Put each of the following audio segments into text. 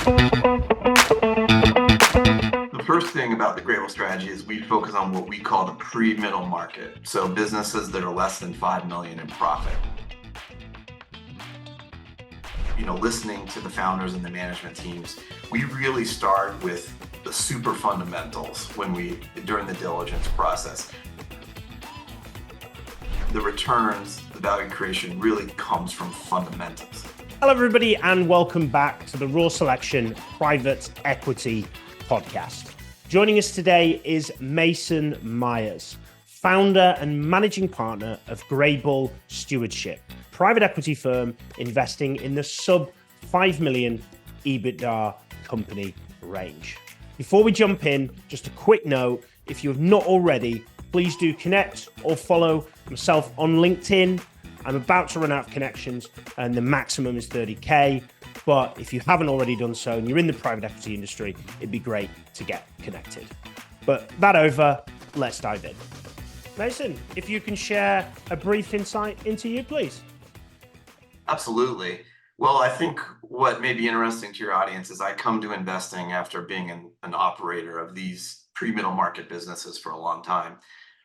The first thing about the Grable strategy is we focus on what we call the pre-middle market. So businesses that are less than 5 million in profit. Listening to the founders and the management teams, we really start with the super fundamentals during the diligence process. The returns, the value creation really comes from fundamentals. Hello, everybody, and welcome back to the Raw Selection Private Equity Podcast. Joining us today is Mason Myers, founder and managing partner of Greybull Stewardship, private equity firm investing in the sub 5 million EBITDA company range. Before we jump in, just a quick note, if you have not already, please do connect or follow myself on LinkedIn. I'm about to run out of connections and the maximum is 30K. But if you haven't already done so and you're in the private equity industry, it'd be great to get connected. But that over, let's dive in. Mason, if you can share a brief insight into you, please. Absolutely. Well, I think what may be interesting to your audience is I come to investing after being an operator of these pre-middle market businesses for a long time.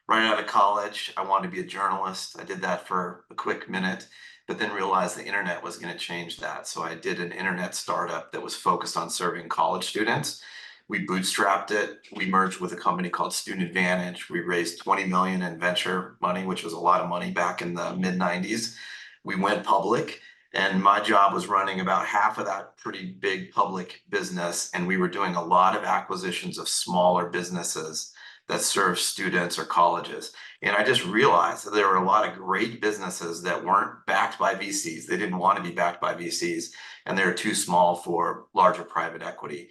Right out of college, I wanted to be a journalist. I did that for a quick minute, but then realized the internet was going to change that. So I did an internet startup that was focused on serving college students. We bootstrapped it. We merged with a company called Student Advantage. We raised 20 million in venture money, which was a lot of money back in the mid 90s. We went public, and my job was running about half of that pretty big public business. And we were doing a lot of acquisitions of smaller businesses that serve students or colleges. And I just realized that there were a lot of great businesses that weren't backed by VCs. They didn't want to be backed by VCs, and they were too small for larger private equity.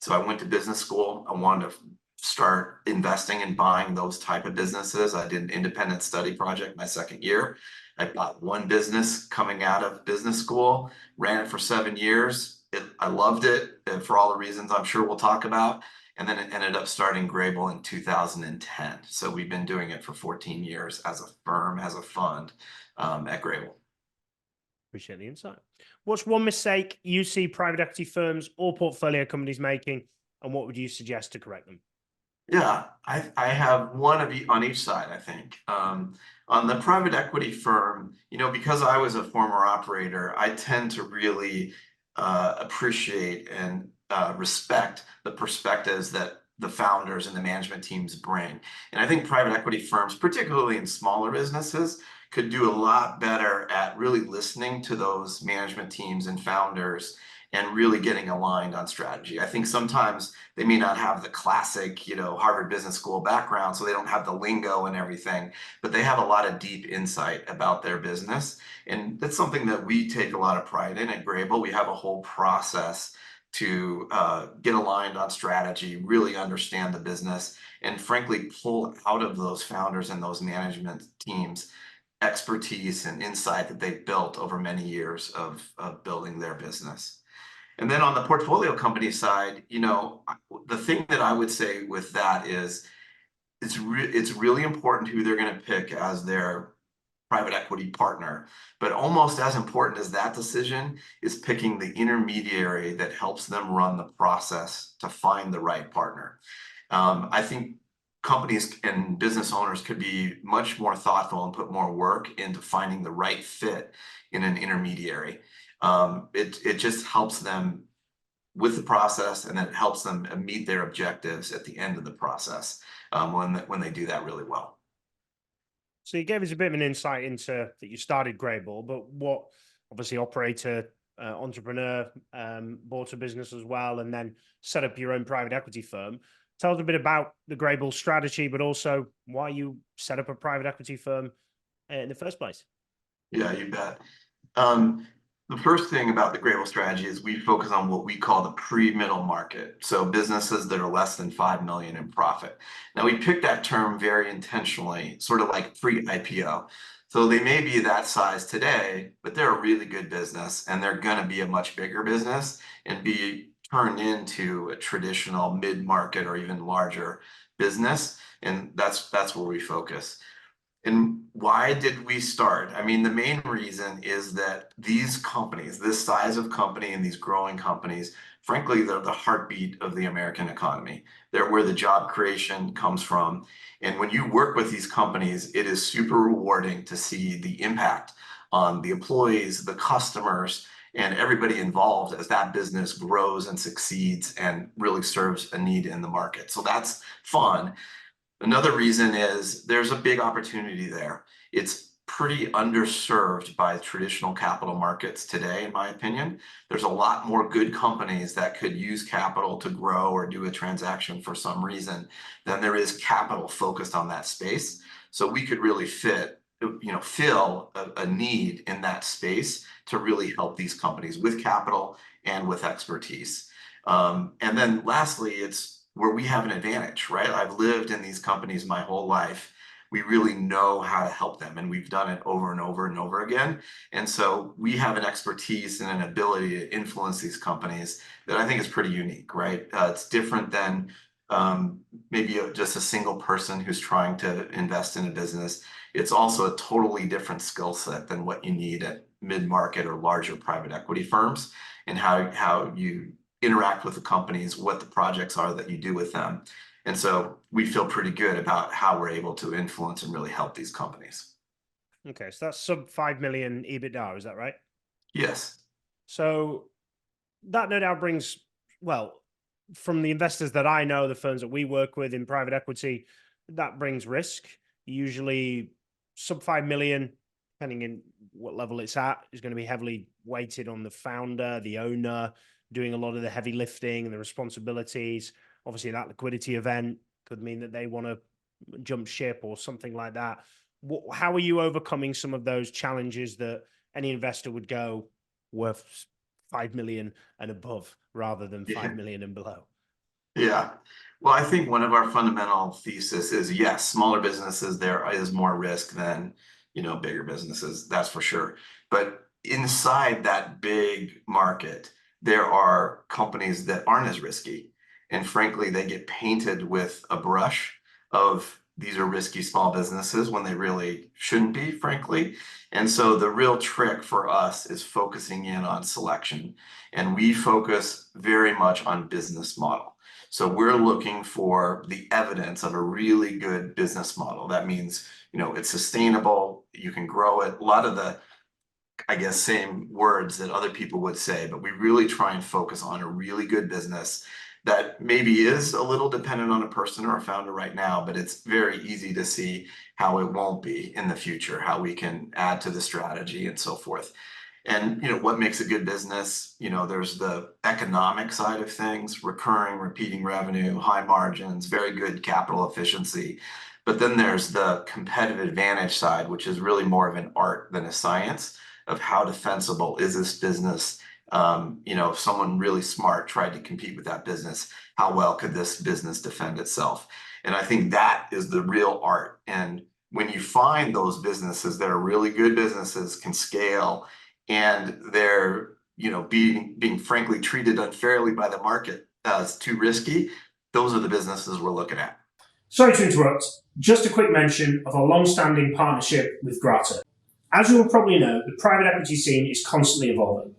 So I went to business school. I wanted to start investing and buying those type of businesses. I did an independent study project my second year. I bought one business coming out of business school, ran it for 7 years. I loved it, and for all the reasons I'm sure we'll talk about. And then it ended up starting Grable in 2010. So we've been doing it for 14 years as a firm, as a fund at Grable. Appreciate the insight. What's one mistake you see private equity firms or portfolio companies making, and what would you suggest to correct them? Yeah, I have one on each side, I think. On the private equity firm, because I was a former operator, I tend to really appreciate and respect the perspectives that the founders and the management teams bring. And I think private equity firms, particularly in smaller businesses, could do a lot better at really listening to those management teams and founders and really getting aligned on strategy. I think sometimes they may not have the classic, Harvard Business School background, so they don't have the lingo and everything, but they have a lot of deep insight about their business. And that's something that we take a lot of pride in at Grable. We have a whole process to get aligned on strategy, really understand the business, and frankly, pull out of those founders and those management teams expertise and insight that they've built over many years of building their business. And then on the portfolio company side, the thing that I would say with that is it's really important who they're going to pick as their private equity partner. But almost as important as that decision is picking the intermediary that helps them run the process to find the right partner. I think companies and business owners could be much more thoughtful and put more work into finding the right fit in an intermediary. It just helps them with the process, and then it helps them meet their objectives at the end of the process when they do that really well. So you gave us a bit of an insight into that you started Grable, but what obviously operator, entrepreneur, bought a business as well, and then set up your own private equity firm. Tell us a bit about the Grable strategy, but also why you set up a private equity firm in the first place. Yeah, you bet. The first thing about the Grable strategy is we focus on what we call the pre-middle market. So businesses that are less than 5 million in profit. Now we picked that term very intentionally, sort of like pre-IPO. So they may be that size today, but they're a really good business, and they're going to be a much bigger business and be turned into a traditional mid-market or even larger business. And that's where we focus. And why did we start? I mean, the main reason is that these companies, this size of company and these growing companies, frankly, they're the heartbeat of the American economy. They're where the job creation comes from. And when you work with these companies, it is super rewarding to see the impact on the employees, the customers, and everybody involved as that business grows and succeeds and really serves a need in the market. So that's fun. Another reason is there's a big opportunity there. It's pretty underserved by traditional capital markets today, in my opinion. There's a lot more good companies that could use capital to grow or do a transaction for some reason than there is capital focused on that space. So we could really fill a need in that space to really help these companies with capital and with expertise. And then lastly, it's where we have an advantage, right? I've lived in these companies my whole life. We really know how to help them, and we've done it over and over and over again. And so we have an expertise and an ability to influence these companies that I think is pretty unique, right? It's different than maybe just a single person who's trying to invest in a business. It's also a totally different skill set than what you need at mid-market or larger private equity firms, and how you interact with the companies, what the projects are that you do with them. And so we feel pretty good about how we're able to influence and really help these companies. Okay, so that's sub 5 million EBITDA, is that right? Yes. So that no doubt brings, well, from the investors that I know, the firms that we work with in private equity, that brings risk. Usually sub 5 million, depending on what level it's at, is going to be heavily weighted on the founder, the owner, doing a lot of the heavy lifting and the responsibilities. Obviously, that liquidity event could mean that they want to jump ship or something like that. How are you overcoming some of those challenges that any investor would go worth 5 million and above rather than 5 million and below? Yeah. Well, I think one of our fundamental thesis is yes, smaller businesses, there is more risk than, bigger businesses, that's for sure. But inside that big market, there are companies that aren't as risky. And frankly, they get painted with a brush of these are risky small businesses when they really shouldn't be, frankly. And so the real trick for us is focusing in on selection. And we focus very much on business model. So we're looking for the evidence of a really good business model. That means, it's sustainable, you can grow it. A lot of the, I guess, same words that other people would say, but we really try and focus on a really good business that maybe is a little dependent on a person or a founder right now, but it's very easy to see how it won't be in the future, how we can add to the strategy and so forth. And what makes a good business? There's the economic side of things, recurring, repeating revenue, high margins, very good capital efficiency. But then there's the competitive advantage side, which is really more of an art than a science of how defensible is this business. If someone really smart tried to compete with that business, how well could this business defend itself? And I think that is the real art. And when you find those businesses that are really good businesses, can scale, and they're being frankly treated unfairly by the market as too risky, those are the businesses we're looking at. Sorry to interrupt, just a quick mention of our long-standing partnership with Grata. As you will probably know, the private equity scene is constantly evolving,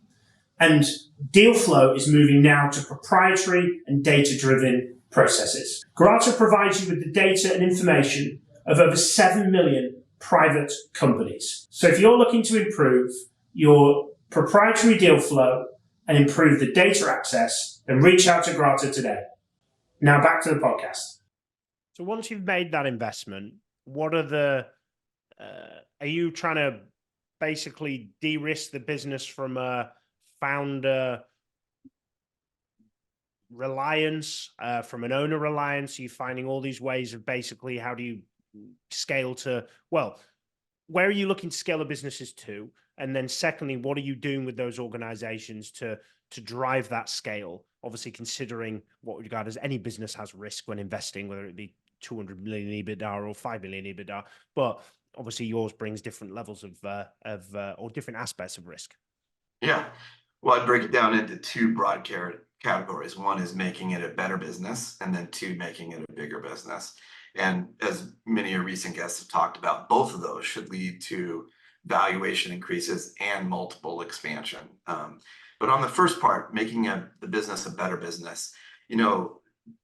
and deal flow is moving now to proprietary and data-driven processes. Grata provides you with the data and information of over 7 million private companies. So if you're looking to improve your proprietary deal flow and improve the data access, then reach out to Grata today. Now back to the podcast. So once you've made that investment, what are are you trying to basically de-risk the business from a founder reliance, from an owner reliance? Are you finding all these ways of basically how do you scale to, well, where are you looking to scale the businesses to? And then secondly, what are you doing with those organizations to drive that scale? Obviously, considering what we regard as any business has risk when investing, whether it be 200 million EBITDA or 5 million EBITDA, but obviously yours brings different levels of or different aspects of risk. Yeah. Well, I'd break it down into two broad categories. One is making it a better business, and then two, making it a bigger business. And as many of recent guests have talked about, both of those should lead to valuation increases and multiple expansion. But on the first part, making the business a better business,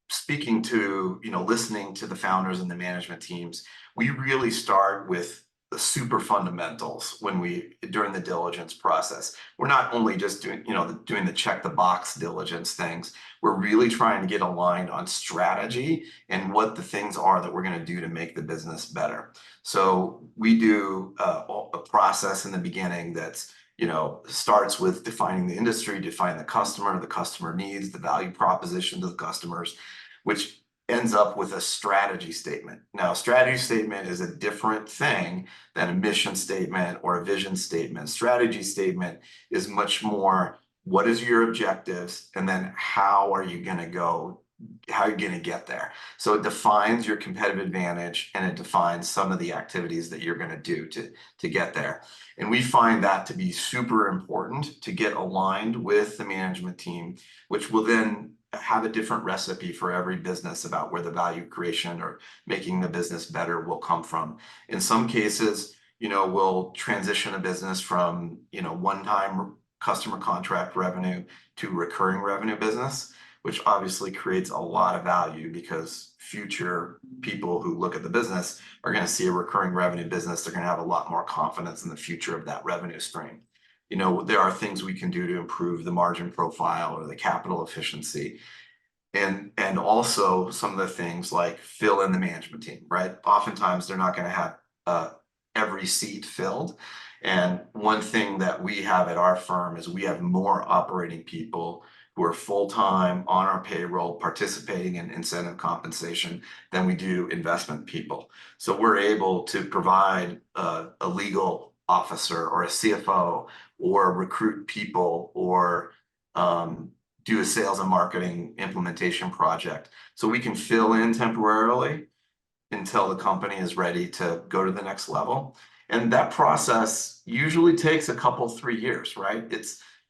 speaking to, listening to the founders and the management teams, we really start with the super fundamentals during the diligence process. We're not only just doing the check the box diligence things. We're really trying to get aligned on strategy and what the things are that we're going to do to make the business better. So we do a process in the beginning that's starts with defining the industry, define the customer needs, the value proposition to the customers, which ends up with a strategy statement. Now, a strategy statement is a different thing than a mission statement or a vision statement. Strategy statement is much more, what is your objectives? And then how are you going to get there? So it defines your competitive advantage, and it defines some of the activities that you're going to do to get there. And we find that to be super important to get aligned with the management team, which will then have a different recipe for every business about where the value creation or making the business better will come from. In some cases, we'll transition a business from, one-time customer contract revenue to recurring revenue business, which obviously creates a lot of value because future people who look at the business are going to see a recurring revenue business. They're going to have a lot more confidence in the future of that revenue stream. There are things we can do to improve the margin profile or the capital efficiency. And also some of the things like fill in the management team, right? Oftentimes they're not going to have every seat filled. And one thing that we have at our firm is we have more operating people who are full-time on our payroll, participating in incentive compensation than we do investment people. So we're able to provide a legal officer or a CFO or recruit people or do a sales and marketing implementation project. So we can fill in temporarily until the company is ready to go to the next level. And that process usually takes a couple, 3 years, right?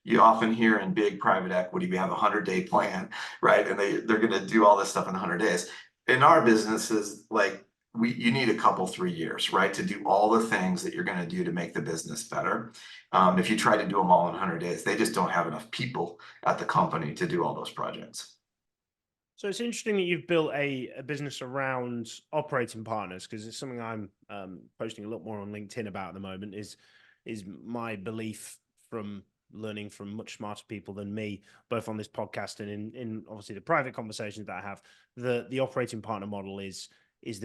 You often hear in big private equity, we have a 100-day plan, right? And they're going to do all this stuff in 100 days. In our businesses, you need a couple, 3 years, right? To do all the things that you're going to do to make the business better. If you try to do them all in 100 days, they just don't have enough people at the company to do all those projects. So it's interesting that you've built a business around operating partners, because it's something I'm posting a lot more on LinkedIn about at the moment, is my belief from learning from much smarter people than me, both on this podcast and in obviously the private conversations that I have. The operating partner model is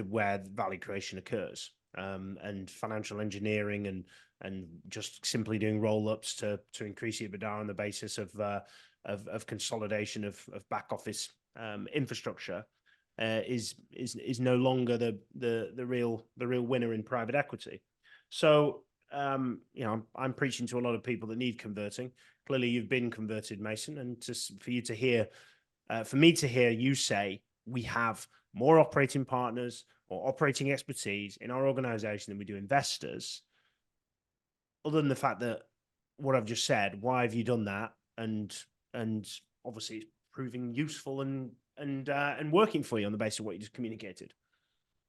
where value creation occurs, and financial engineering and just simply doing roll-ups to increase EBITDA on the basis of consolidation of back office infrastructure is no longer the real winner in private equity. So I'm preaching to a lot of people that need converting. Clearly, you've been converted, Mason, and for me to hear you say we have more operating partners or operating expertise in our organization than we do investors. Other than the fact that what I've just said, why have you done that? And obviously, it's proving useful and working for you on the basis of what you just communicated.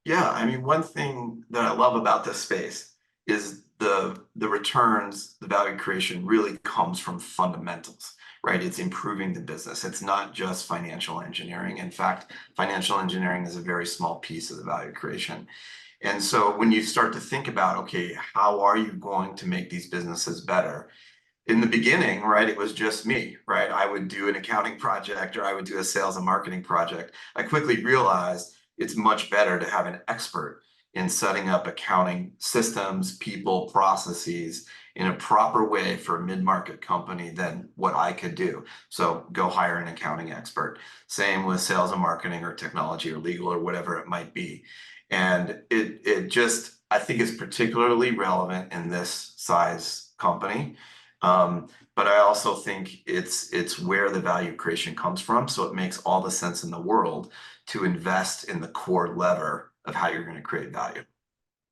Yeah, I mean, one thing that I love about this space is the returns, the value creation really comes from fundamentals, right? It's improving the business. It's not just financial engineering. In fact, financial engineering is a very small piece of the value creation. And so when you start to think about, okay, how are you going to make these businesses better? In the beginning, right, it was just me, right? I would do an accounting project or I would do a sales and marketing project. I quickly realized it's much better to have an expert in setting up accounting systems, people, processes in a proper way for a mid-market company than what I could do. So go hire an accounting expert. Same with sales and marketing or technology or legal or whatever it might be. And it just, I think it's particularly relevant in this size company. But I also think it's where the value creation comes from. So it makes all the sense in the world to invest in the core lever of how you're going to create value.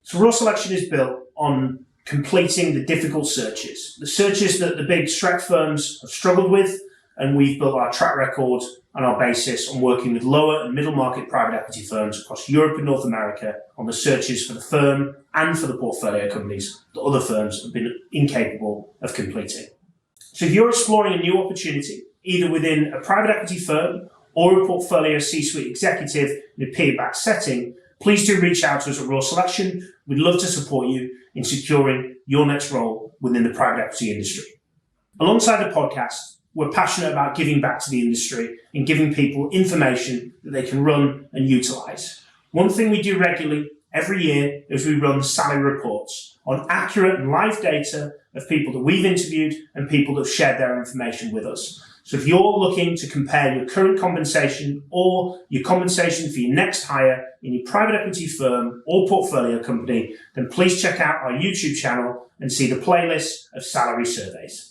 So Raw Selection is built on completing the difficult searches, the searches that the big strat firms have struggled with, and we've built our track record and our basis on working with lower and middle market private equity firms across Europe and North America on the searches for the firm and for the portfolio companies that other firms have been incapable of completing. So if you're exploring a new opportunity, either within a private equity firm or a portfolio C-suite executive in a peer-backed setting, please do reach out to us at Raw Selection. We'd love to support you in securing your next role within the private equity industry. Alongside the podcast, we're passionate about giving back to the industry and giving people information that they can run and utilize. One thing we do regularly every year is we run salary reports on accurate and live data of people that we've interviewed and people that have shared their information with us. So if you're looking to compare your current compensation or your compensation for your next hire in your private equity firm or portfolio company, then please check out our YouTube channel and see the playlist of salary surveys.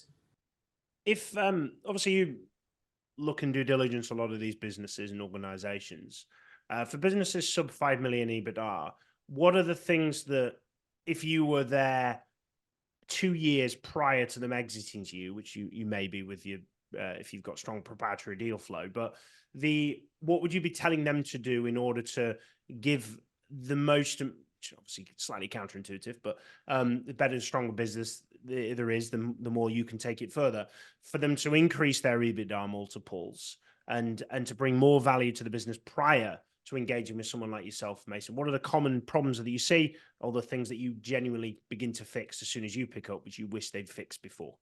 If obviously you look and do diligence a lot of these businesses and organizations, for businesses sub 5 million EBITDA, what are the things that if you were there 2 years prior to them exiting to you, which you may be with your if you've got strong proprietary deal flow, but what would you be telling them to do in order to give the most, obviously slightly counterintuitive, but the better and stronger business there is, the more you can take it further, for them to increase their EBITDA multiples and to bring more value to the business prior to engaging with someone like yourself, Mason? What are the common problems that you see, or the things that you genuinely begin to fix as soon as you pick up, which you wish they'd fixed before?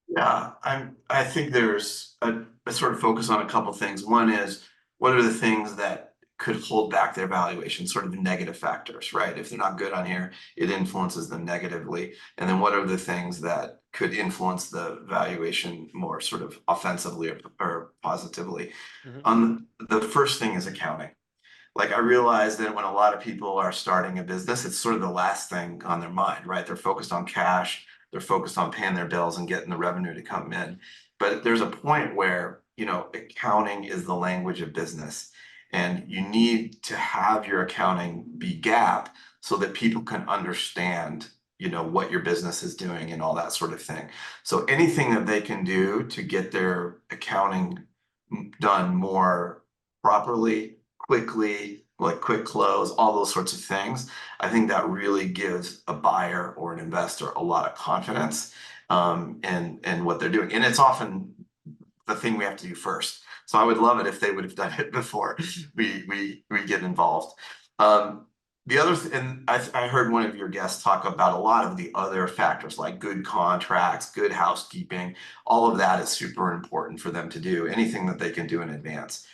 Yeah, I think there's a sort of focus on a couple things. One is, what are the things that could hold back their valuation, sort of the negative factors, right? If they're not good on here, it influences them negatively. And then what are the things that could influence the valuation more sort of offensively or positively? The first thing is accounting. Like, I realize that when a lot of people are starting a business, it's sort of the last thing on their mind, right? They're focused on cash, they're focused on paying their bills and getting the revenue to come in. But there's a point where, accounting is the language of business, and you need to have your accounting be GAAP so that people can understand, what your business is doing and all that sort of thing. So anything that they can do to get their accounting done more properly, quickly, like quick close, all those sorts of things, I think that really gives a buyer or an investor a lot of confidence in what they're doing. And it's often the thing we have to do first. So I would love it if they would have done it before we get involved. The other and I heard one of your guests talk about a lot of the other factors, like good contracts, good housekeeping. All of that is super important for them to do, anything that they can do in advance.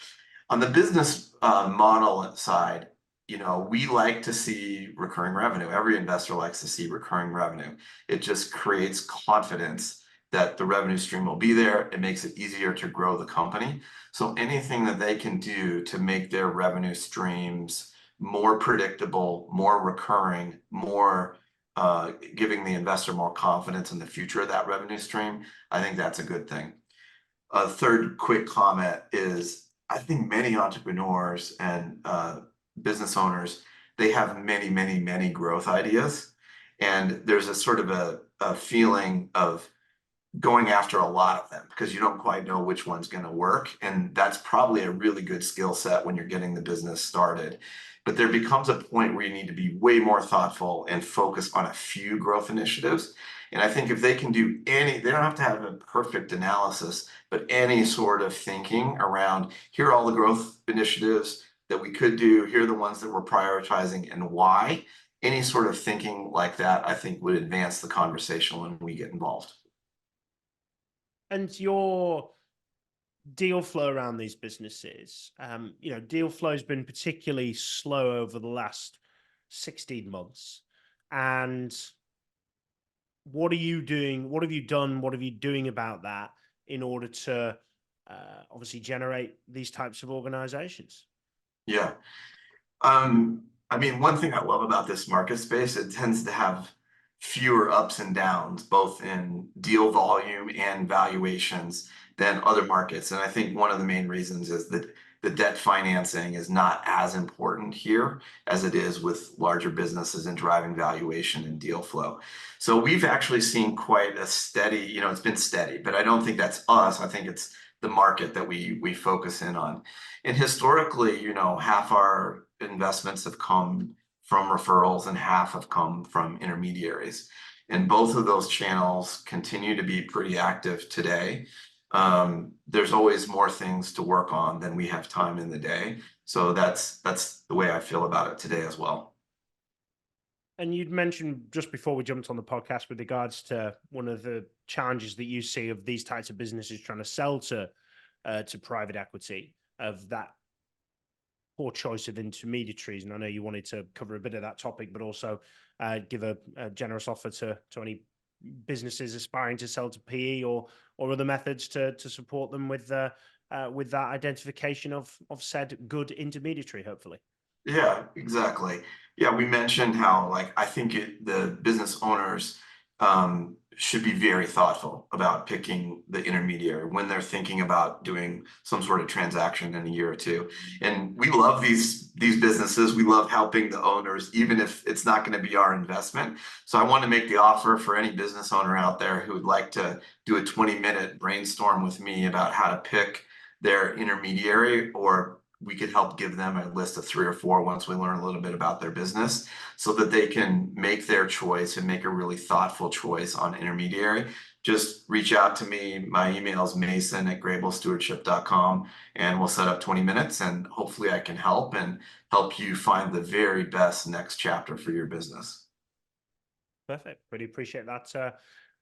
On the business model side, we like to see recurring revenue. Every investor likes to see recurring revenue. It just creates confidence that the revenue stream will be there. It makes it easier to grow the company. So anything that they can do to make their revenue streams more predictable, more recurring, more giving the investor more confidence in the future of that revenue stream, I think that's a good thing. A third quick comment is, I think many entrepreneurs and business owners, they have many, many, many growth ideas. And there's a sort of a feeling of going after a lot of them because you don't quite know which one's going to work. And that's probably a really good skill set when you're getting the business started. But there becomes a point where you need to be way more thoughtful and focus on a few growth initiatives. And I think if they can do they don't have to have a perfect analysis, but any sort of thinking around, here are all the growth initiatives that we could do, here are the ones that we're prioritizing and why. Any sort of thinking like that, I think, would advance the conversation when we get involved. And your deal flow around these businesses, deal flow has been particularly slow over the last 16 months. And what are you doing? What have you done? What are you doing about that in order to obviously generate these types of organizations? Yeah. One thing I love about this market space, it tends to have fewer ups and downs, both in deal volume and valuations than other markets. And I think one of the main reasons is that the debt financing is not as important here as it is with larger businesses and driving valuation and deal flow. So we've actually seen quite a steady, it's been steady, but I don't think that's us. I think it's the market that we focus in on. And historically, half our investments have come from referrals and half have come from intermediaries. And both of those channels continue to be pretty active today. There's always more things to work on than we have time in the day. So that's the way I feel about it today as well. And you'd mentioned just before we jumped on the podcast with regards to one of the challenges that you see of these types of businesses trying to sell to private equity, of that poor choice of intermediaries. And I know you wanted to cover a bit of that topic, but also give a generous offer to any businesses aspiring to sell to PE or other methods to support them with that identification of said good intermediary, hopefully. Yeah, exactly. Yeah, we mentioned how I think the business owners should be very thoughtful about picking the intermediary when they're thinking about doing some sort of transaction in a year or two. And we love these businesses. We love helping the owners, even if it's not going to be our investment. So I want to make the offer for any business owner out there who would like to do a 20-minute brainstorm with me about how to pick their intermediary, or we could help give them a list of 3 or 4 once we learn a little bit about their business, so that they can make their choice and make a really thoughtful choice on intermediary. Just reach out to me. My email is mason@grablestewardship.com, and we'll set up 20 minutes, and hopefully I can help you find the very best next chapter for your business. Perfect. Really appreciate that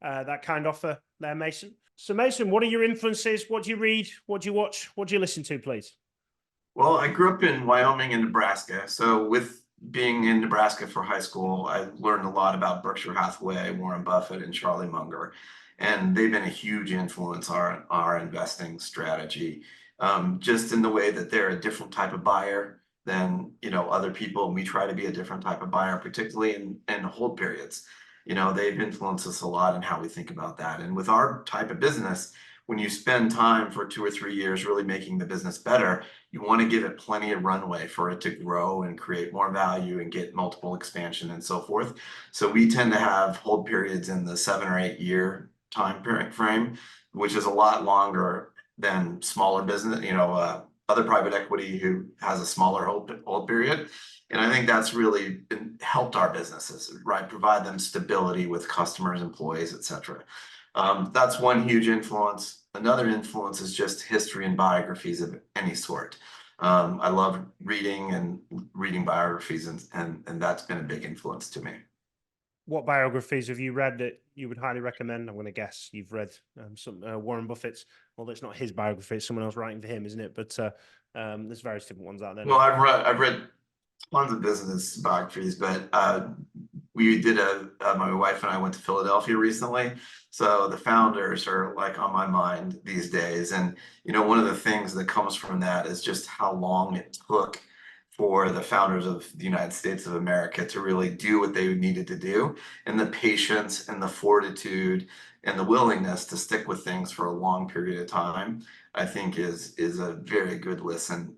that kind offer there, Mason. So Mason, what are your influences? What do you read? What do you watch? What do you listen to, please? Well, I grew up in Wyoming and Nebraska. So with being in Nebraska for high school, I learned a lot about Berkshire Hathaway, Warren Buffett, and Charlie Munger. And they've been a huge influence on our investing strategy, just in the way that they're a different type of buyer than other people. And we try to be a different type of buyer, particularly in hold periods. They've influenced us a lot in how we think about that. And with our type of business, when you spend time for 2 or 3 years really making the business better, you want to give it plenty of runway for it to grow and create more value and get multiple expansion and so forth. So we tend to have hold periods in the 7 or 8 year time frame, which is a lot longer than smaller business, other private equity who has a smaller hold period. And I think that's really helped our businesses, right? Provide them stability with customers, employees, et cetera. That's one huge influence. Another influence is just history and biographies of any sort. I love reading biographies, and that's been a big influence to me. What biographies have you read that you would highly recommend? I'm going to guess you've read some Warren Buffett's. Well, it's not his biography; it's someone else writing for him, isn't it? But there's various different ones out there. Well, I've read tons of business biographies, but we did my wife and I went to Philadelphia recently. So the founders are on my mind these days. And, one of the things that comes from that is just how long it took for the founders of the United States of America to really do what they needed to do, and the patience and the fortitude and the willingness to stick with things for a long period of time, I think is a very good lesson,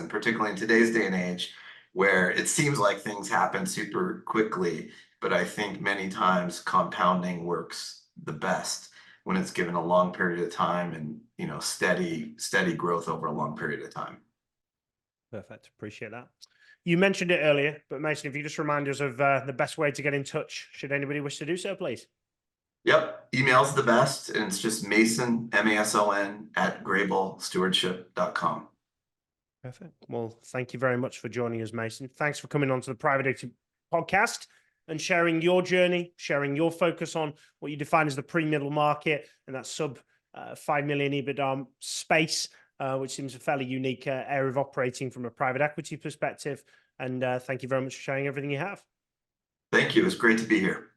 particularly in today's day and age, where it seems like things happen super quickly. But I think many times compounding works the best when it's given a long period of time and, steady growth over a long period of time. Perfect. Appreciate that. You mentioned it earlier, but Mason, if you just remind us of the best way to get in touch, should anybody wish to do so, please. Yep. Email's the best. And it's just Mason, MASON, @grablestewardship.com. Perfect. Well, thank you very much for joining us, Mason. Thanks for coming on to the Private Equity Podcast and sharing your journey, sharing your focus on what you define as the pre-middle market and that sub 5 million EBITDA space, which seems a fairly unique area of operating from a private equity perspective. And thank you very much for sharing everything you have. Thank you. It's great to be here.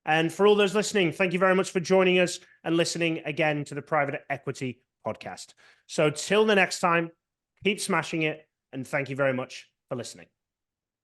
And for all those listening, thank you very much for joining us and listening again to the Private Equity Podcast. So till the next time, keep smashing it, and thank you very much for listening.